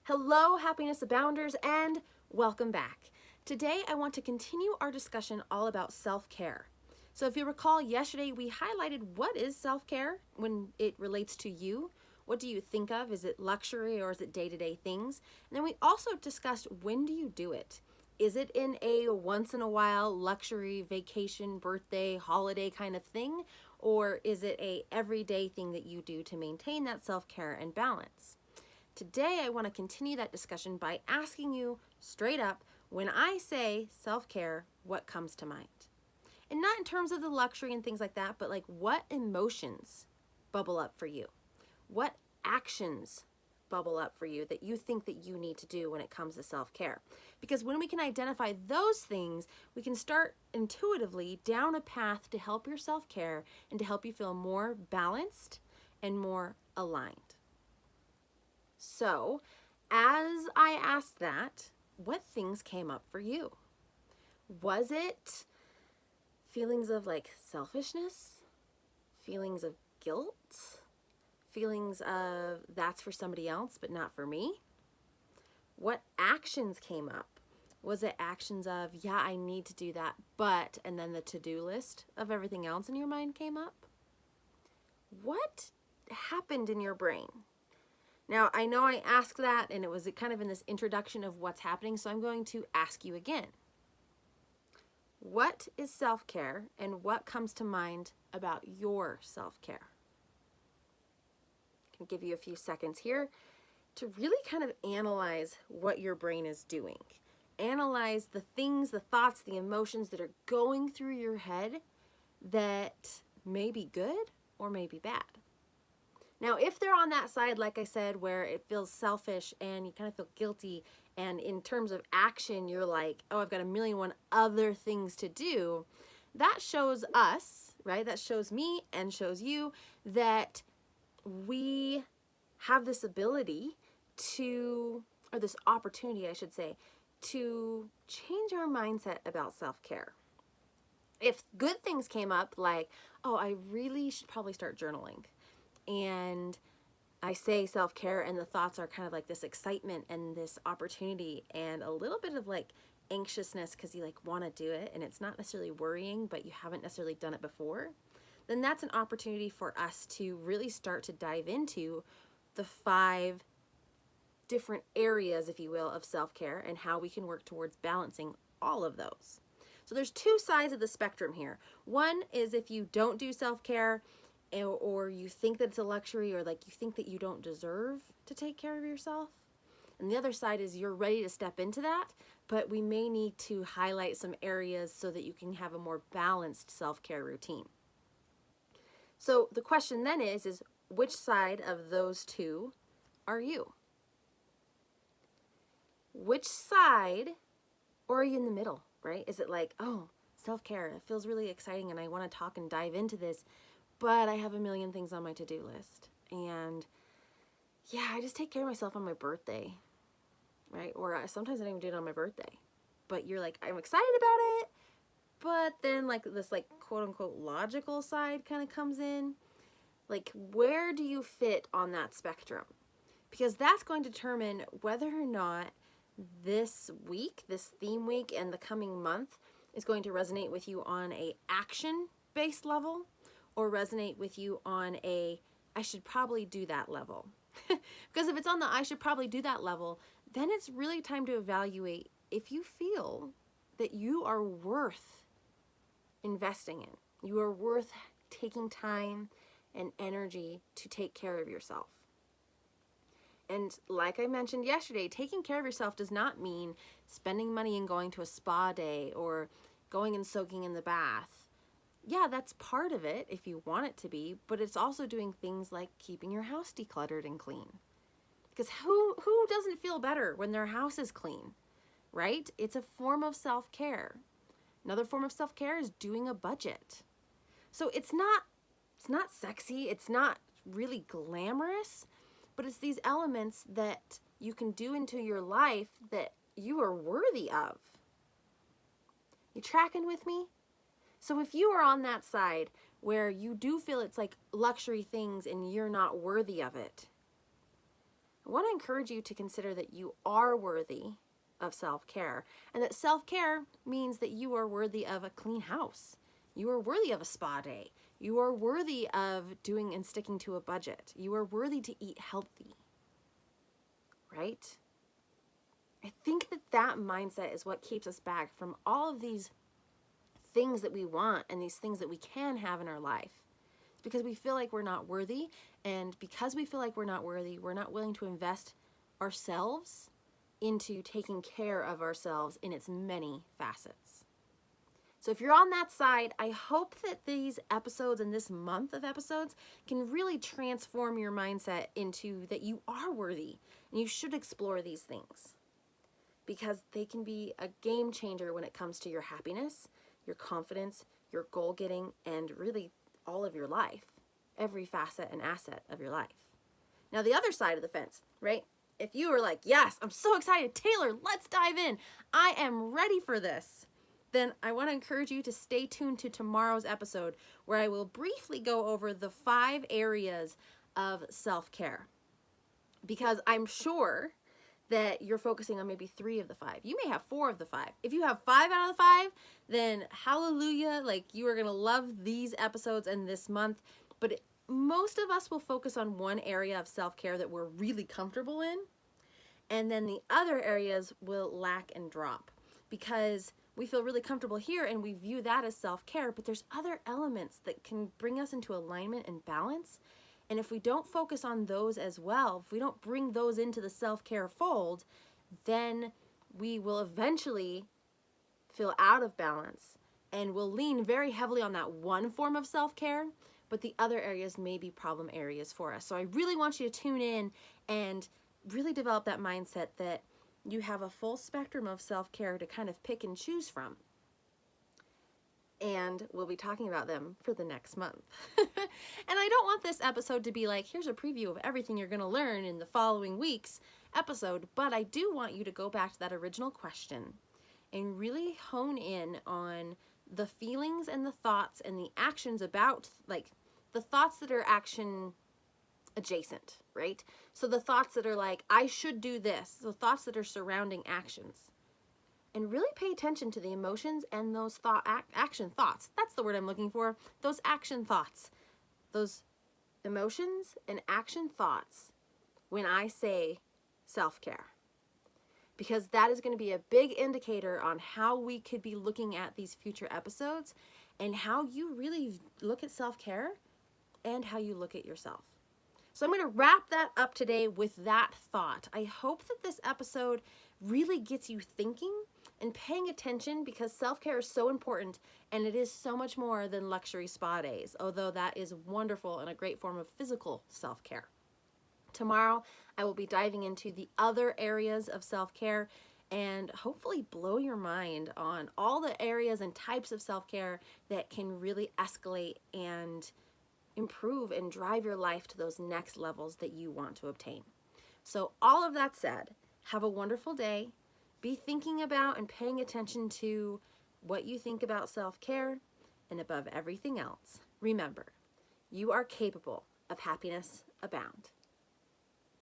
Hello, happiness abounders, and welcome back. Today, I want to continue our discussion all about self-care. So if you recall, yesterday we highlighted what is self-care when it relates to you. What do you think of? Is it luxury or is it day-to-day things? And then we also discussed, when do you do it? Is it in a once in a while luxury vacation, birthday, holiday kind of thing? Or is it a everyday thing that you do to maintain that self-care and balance? Today, I want to continue that discussion by asking you straight up, when I say self-care, what comes to mind? And not in terms of the luxury and things like that, but like what emotions bubble up for you? What actions bubble up for you that you think that you need to do when it comes to self-care? Because when we can identify those things, we can start intuitively down a path to help your self-care and to help you feel more balanced and more aligned. So, as I asked that, what things came up for you? Was it feelings of like selfishness? Feelings of guilt? Feelings of that's for somebody else but not for me? What actions came up? Was it actions of, yeah, I need to do that, but, and then the to-do list of everything else in your mind came up? What happened in your brain? Now, I know I asked that and it was kind of in this introduction of what's happening, so I'm going to ask you again. What is self-care and what comes to mind about your self-care? I'm going to give you a few seconds here to really kind of analyze what your brain is doing. Analyze the things, the thoughts, the emotions that are going through your head that may be good or may be bad. Now, if they're on that side, like I said, where it feels selfish and you kind of feel guilty, and in terms of action, you're like, oh, I've got a million one other things to do, that shows us, right? That shows me and shows you that we have this ability to, or this opportunity, I should say, to change our mindset about self-care. If good things came up, like, oh, I really should probably start journaling, and I say self-care and the thoughts are kind of like this excitement and this opportunity and a little bit of like anxiousness because you like want to do it and it's not necessarily worrying, but you haven't necessarily done it before, then that's an opportunity for us to really start to dive into the 5 different areas, if you will, of self-care and how we can work towards balancing all of those. So there's 2 sides of the spectrum here. One is if you don't do self-care, or you think that it's a luxury, or like you think that you don't deserve to take care of yourself. And the other side is you're ready to step into that, but we may need to highlight some areas so that you can have a more balanced self-care routine. So the question then is which side of those 2 are you? Which side, or are you in the middle, right? Is it like, oh, self-care, it feels really exciting and I want to talk and dive into this, but I have a million things on my to-do list. And yeah, I just take care of myself on my birthday, right? Or sometimes I don't even do it on my birthday. But you're like, I'm excited about it. But then like this like quote unquote logical side kind of comes in. Like, where do you fit on that spectrum? Because that's going to determine whether or not this week, this theme week and the coming month is going to resonate with you on a action-based level, or resonate with you on a, I should probably do that level. Because if it's on the I should probably do that level, then it's really time to evaluate if you feel that you are worth investing in. You are worth taking time and energy to take care of yourself. And like I mentioned yesterday, taking care of yourself does not mean spending money and going to a spa day or going and soaking in the bath. Yeah, that's part of it if you want it to be, but it's also doing things like keeping your house decluttered and clean. Because who doesn't feel better when their house is clean, right? It's a form of self-care. Another form of self-care is doing a budget. So it's not sexy, it's not really glamorous, but it's these elements that you can do into your life that you are worthy of. You tracking with me? So if you are on that side where you do feel it's like luxury things and you're not worthy of it, I want to encourage you to consider that you are worthy of self-care, and that self-care means that you are worthy of a clean house. You are worthy of a spa day. You are worthy of doing and sticking to a budget. You are worthy to eat healthy, right? I think that mindset is what keeps us back from all of these things that we want and these things that we can have in our life. It's because we feel like we're not worthy, and because we feel like we're not worthy, we're not willing to invest ourselves into taking care of ourselves in its many facets. So if you're on that side, I hope that these episodes and this month of episodes can really transform your mindset into that you are worthy and you should explore these things, because they can be a game changer when it comes to your happiness, your confidence, your goal getting, and really all of your life, every facet and asset of your life. Now, the other side of the fence, right? If you are like, yes, I'm so excited, Taylor, let's dive in. I am ready for this. Then I want to encourage you to stay tuned to tomorrow's episode, where I will briefly go over the 5 areas of self-care, because I'm sure that you're focusing on maybe 3 of the 5. You may have 4 of the 5. If you have 5 out of the 5, then hallelujah, like you are going to love these episodes and this month. But most of us will focus on one area of self-care that we're really comfortable in, and then the other areas will lack and drop because we feel really comfortable here and we view that as self-care, but there's other elements that can bring us into alignment and balance. And if we don't focus on those as well, if we don't bring those into the self-care fold, then we will eventually feel out of balance and will lean very heavily on that one form of self-care, but the other areas may be problem areas for us. So I really want you to tune in and really develop that mindset that you have a full spectrum of self-care to kind of pick and choose from. And we'll be talking about them for the next month. And I don't want this episode to be like, here's a preview of everything you're going to learn in the following week's episode, but I do want you to go back to that original question and really hone in on the feelings and the thoughts and the actions about, like, the thoughts that are action adjacent, right? So the thoughts that are like, I should do this, the thoughts that are surrounding actions. And really pay attention to the emotions and those action thoughts. That's the word I'm looking for. Those action thoughts, those emotions and action thoughts when I say self-care. Because that is going to be a big indicator on how we could be looking at these future episodes and how you really look at self-care and how you look at yourself. So I'm going to wrap that up today with that thought. I hope that this episode really gets you thinking and paying attention, because self-care is so important, and it is so much more than luxury spa days, although that is wonderful and a great form of physical self-care. Tomorrow, I will be diving into the other areas of self-care and hopefully blow your mind on all the areas and types of self-care that can really escalate and improve and drive your life to those next levels that you want to obtain. So all of that said, have a wonderful day. Be thinking about and paying attention to what you think about self-care, and above everything else, remember, you are capable of happiness abound.